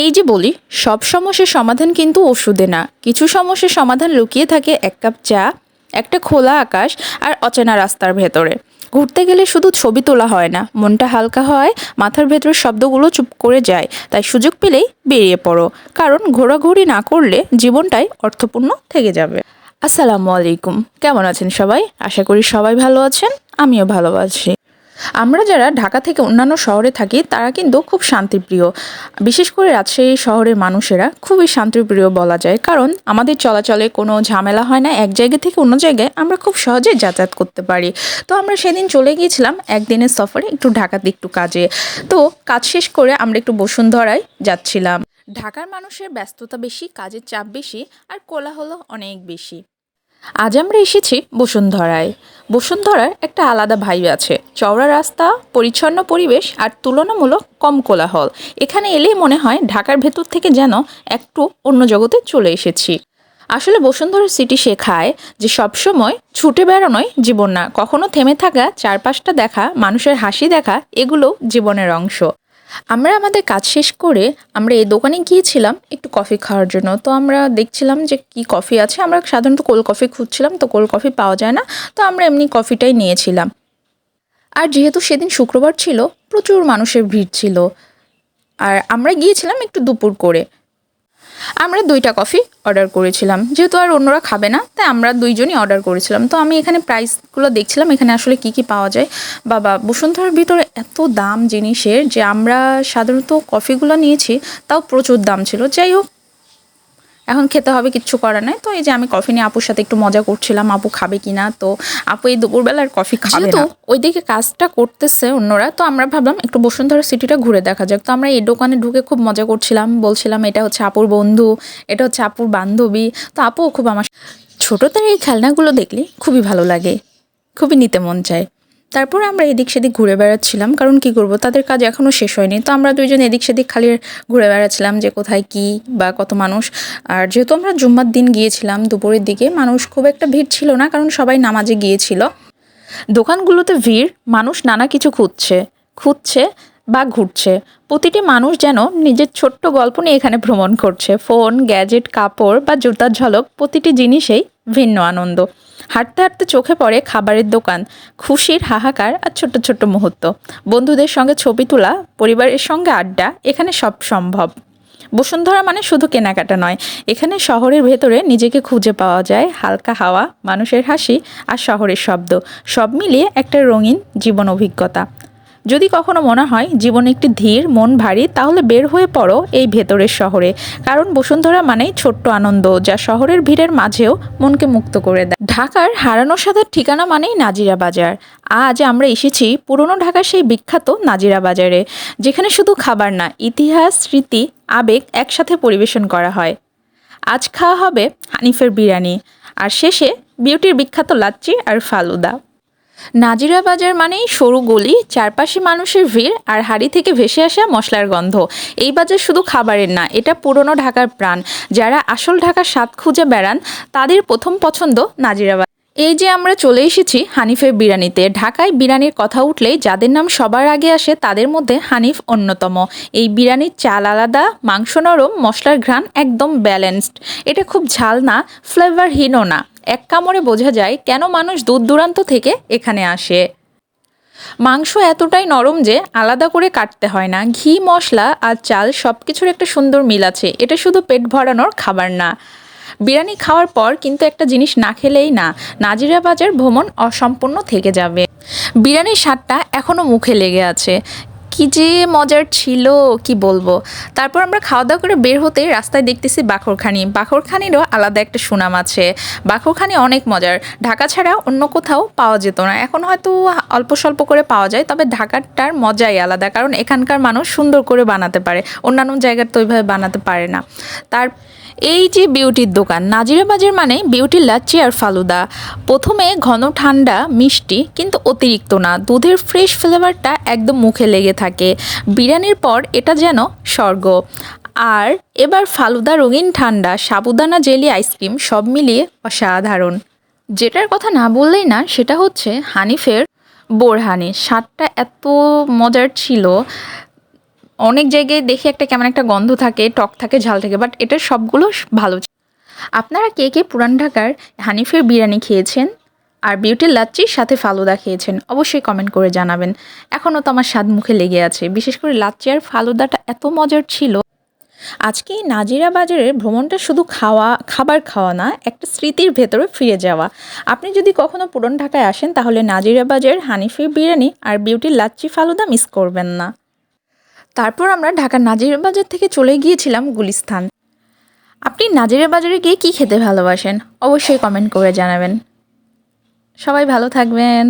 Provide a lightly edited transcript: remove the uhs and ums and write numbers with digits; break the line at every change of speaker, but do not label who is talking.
এই যে বলি, সব সমস্যার সমাধান কিন্তু ওষুধে না। কিছু সমস্যার সমাধান লুকিয়ে থাকে এক কাপ চা, একটা খোলা আকাশ আর অচেনা রাস্তার ভেতরে। ঘুরতে গেলে শুধু ছবি তোলা হয় না, মনটা হালকা হয়, মাথার ভেতরের শব্দগুলো চুপ করে যায়। তাই সুযোগ পেলেই বেরিয়ে পড়ো, কারণ ঘোরাঘুরি না করলে জীবনটাই অর্থপূর্ণ থেকে যাবে। আসসালামু আলাইকুম, কেমন আছেন সবাই? আশা করি সবাই ভালো আছেন, আমিও ভালো আছি। আমরা যারা ঢাকা থেকে অন্যান্য শহরে থাকি তারা কিন্তু খুব শান্তিপ্রিয়। বিশেষ করে রাজশাহী শহরের মানুষেরা খুবই শান্তিপ্রিয় বলা যায়, কারণ আমাদের চলাচলে কোনো ঝামেলা হয় না। এক জায়গা থেকে অন্য জায়গায় আমরা খুব সহজে যাতায়াত করতে পারি। তো আমরা সেদিন চলে গিয়েছিলাম একদিনের সফরে, একটু ঢাকাতে একটু কাজে। তো কাজ শেষ করে আমরা একটু বসুন্ধরায় যাচ্ছিলাম। ঢাকার মানুষের ব্যস্ততা বেশি, কাজের চাপ বেশি, আর কোলাহল অনেক বেশি। আজ আমরা এসেছি বসুন্ধরায়। বসুন্ধরার একটা আলাদা ভাইব আছে, চওড়া রাস্তা, পরিচ্ছন্ন পরিবেশ আর তুলনামূলক কম কোলাহল। এখানে এলেই মনে হয় ঢাকার ভেতর থেকে যেন একটু অন্য জগতে চলে এসেছি। আসলে বসুন্ধরা সিটি শেখায় যে সবসময় ছুটে বেড়ানোই জীবন না, কখনো থেমে থাকা, চারপাশটা দেখা, মানুষের হাসি দেখা, এগুলো জীবনের অংশ। আমরা আমাদের কাজ শেষ করে আমরা এই দোকানে গিয়েছিলাম একটু কফি খাওয়ার জন্য। তো আমরা দেখছিলাম যে কি কফি আছে। আমরা সাধারণত কোল্ড কফি খুঁজছিলাম, তো কোল্ড কফি পাওয়া যায় না, তো আমরা এমনি কফিটাই নিয়েছিলাম। আর যেহেতু সেদিন শুক্রবার ছিল, প্রচুর মানুষের ভিড় ছিল। আর আমরা গিয়েছিলাম একটু দুপুর করে। আমরা 2টা কফি অর্ডার করেছিলাম, যেহেতু আর অন্যরা খাবে না তাই আমরা 2জনই অর্ডার করেছিলাম। তো আমি এখানে প্রাইসগুলো দেখছিলাম, এখানে আসলে কি কি পাওয়া যায়। বাবা, বসুন্ধরার ভিতরে এত দাম জিনিসের যে আমরা সাধারণত কফিগুলো নিয়েছি, তাও প্রচুর দাম ছিল। যাই হোক, এখন খেতে হবে, কিচ্ছু করার নাই। তো এই যে আমি কফি নিয়ে আপুর সাথে একটু মজা করছিলাম, আপু খাবে কিনা। তো আপু এই দুপুরবেলার কফি খাবে না, ওইদিকে কাজটা করতেছে অন্যরা। তো আমরা ভাবলাম একটু বসুন্ধরা সিটিটা ঘুরে দেখা যাক। তো আমরা এই দোকানে ঢুকে খুব মজা করছিলাম, বলছিলাম এটা হচ্ছে আপুর বন্ধু, এটা হচ্ছে আপুর বান্ধবী। তো আপুও খুব আমার ছোটদের এই খেলনাগুলো দেখলে খুবই ভালো লাগে, খুবই নিতে মন চায়। তারপর আমরা এদিক সেদিক ঘুরে বেড়াচ্ছিলাম, কারণ কি করব, তাদের কাজ এখনও শেষ হয়নি। তো আমরা 2জন এদিক সেদিক খালি ঘুরে বেড়াচ্ছিলাম যে কোথায় কি বা কত মানুষ। আর যেহেতু আমরা জুম্মার দিন গিয়েছিলাম, দুপুরের দিকে মানুষ খুব একটা ভিড় ছিল না, কারণ সবাই নামাজে গিয়েছিল। দোকানগুলোতে ভিড়, মানুষ নানা কিছু খুঁজছে বা ঘুরছে। প্রতিটি মানুষ যেন নিজের ছোট্ট গল্প নিয়ে এখানে ভ্রমণ করছে। ফোন, গ্যাজেট, কাপড় বা জুতার ঝলক, প্রতিটি জিনিসেই ভিন্ন আনন্দ। হাঁটতে হাঁটতে চোখে পড়ে খাবারের দোকান, খুশির হাহাকার আর ছোট্ট ছোট্ট মুহূর্ত। বন্ধুদের সঙ্গে ছবি তোলা, পরিবারের সঙ্গে আড্ডা, এখানে সব সম্ভব। বসুন্ধরা মানে শুধু কেনাকাটা নয়, এখানে শহরের ভেতরে নিজেকে খুঁজে পাওয়া যায়। হালকা হাওয়া, মানুষের হাসি আর শহরের শব্দ, সব মিলিয়ে একটা রঙিন জীবন অভিজ্ঞতা। যদি কখনো মনে হয় জীবন একটি ধীর, মন ভারী, তাহলে বের হয়ে পড়ো এই ভেতরের শহরে। কারণ বসুন্ধরা মানেই ছোট্ট আনন্দ, যা শহরের ভিড়ের মাঝেও মনকে মুক্ত করে দেয়। ঢাকার হারানো সাদার ঠিকানা মানেই নাজিরা বাজার। আজ আমরা এসেছি পুরনো ঢাকার সেই বিখ্যাত নাজিরা বাজারে, যেখানে শুধু খাবার না, ইতিহাস, স্মৃতি, আবেগ একসাথে পরিবেশন করা হয়। আজ খাওয়া হবে হানিফের বিরিয়ানি, আর শেষে বিউটির বিখ্যাত লাচ্ছি আর ফালুদা। নাজিরা বাজার মানেই সরু গলি, চারপাশে মানুষের ভিড় আর হাড়ি থেকে ভেসে আসা মশলার গন্ধ। এই বাজার শুধু খাবারের না, এটা পুরনো ঢাকার প্রাণ। যারা আসল ঢাকার স্বাদ খুঁজে বেড়ান, তাদের প্রথম পছন্দ নাজিরা বাজার। এই যে আমরা চলে এসেছি হানিফের বিরিয়ানিতে। ঢাকায় বিরিয়ানির কথা উঠলেই যাদের নাম সবার আগে আসে, তাদের মধ্যে হানিফ অন্যতম। এই বিরিয়ানির চাল আলাদা, মাংস নরম, মশলার ঘ্রাণ একদম ব্যালেন্সড। এটা খুব ঝাল না, ফ্লেভারহীনও না। এক কামড়ে বোঝা যায় কেন মানুষ দূর দূরান্ত থেকে এখানে আসে। মাংস এতটাই নরম যে আলাদা করে কাটতে হয় না। ঘি, মশলা আর চাল সব কিছুর একটা সুন্দর মিল আছে। এটা শুধু পেট ভরানোর খাবার না। বিরিয়ানি খাওয়ার পর কিন্তু একটা জিনিস না খেলেই না, নাজিরা বাজার ভ্রমণ অসম্পূর্ণ থেকে যাবে। বিরিয়ানির স্বাদটা এখনও মুখে লেগে আছে, কি যে মজার ছিল কি বলবো। তারপর আমরা খাওয়া দাওয়া করে বের হতে রাস্তায় দেখতেছি বাখরখানি। বাখরখানিরও আলাদা একটা সুনাম আছে। বাখরখানি অনেক মজার, ঢাকা ছাড়া অন্য কোথাও পাওয়া যেত না। এখন হয়তো অল্প স্বল্প করে পাওয়া যায়, তবে ঢাকারটার মজাই আলাদা, কারণ এখানকার মানুষ সুন্দর করে বানাতে পারে, অন্যান্য জায়গার তো ওইভাবে বানাতে পারে না। তার এই যে বিউটির দোকান, নাজিরা বাজার মানে বিউটির লাচ্ছি আর ফালুদা। প্রথমে ঘন ঠান্ডা মিষ্টি, কিন্তু অতিরিক্ত না। দুধের ফ্রেশ ফ্লেভারটা একদম মুখে লেগে থাকে। বিরিয়ানির পর এটা যেন স্বর্গ। আর এবার ফালুদা, রঙিন ঠান্ডা, সাবুদানা জেলি আইসক্রিম, সব মিলিয়ে অসাধারণ। যেটার কথা না বললেই না, সেটা হচ্ছে হানিফের বোরহানি। স্বাদটা এত মজার ছিল, অনেক জায়গায় দেখি একটা কেমন একটা গন্ধ থাকে, টক থাকে, ঝাল থাকে, বাট এটার সবগুলো ভালো। আপনারা কে কে পুরান ঢাকার হানিফের বিরিয়ানি খেয়েছেন আর বিউটির লাচ্চির সাথে ফালুদা খেয়েছেন অবশ্যই কমেন্ট করে জানাবেন। এখনও তো আমার স্বাদ মুখে লেগে আছে, বিশেষ করে লাচ্চি আর ফালুদাটা এত মজার ছিল। আজকে এই নাজিরা বাজারের ভ্রমণটা শুধু খাবার খাওয়া না, একটা স্মৃতির ভেতরে ফিরে যাওয়া। আপনি যদি কখনো পুরান ঢাকায় আসেন তাহলে নাজিরা বাজার হানিফের বিরিয়ানি আর বিউটির লাচ্চি ফালুদা মিস করবেন না। তারপর আমরা ঢাকার নাজিরা বাজার থেকে চলে গিয়েছিলাম গুলিস্তান। আপনি নাজিরা বাজারে গিয়ে কী খেতে ভালোবাসেন অবশ্যই কমেন্ট করে জানাবেন। সবাই ভালো থাকবেন।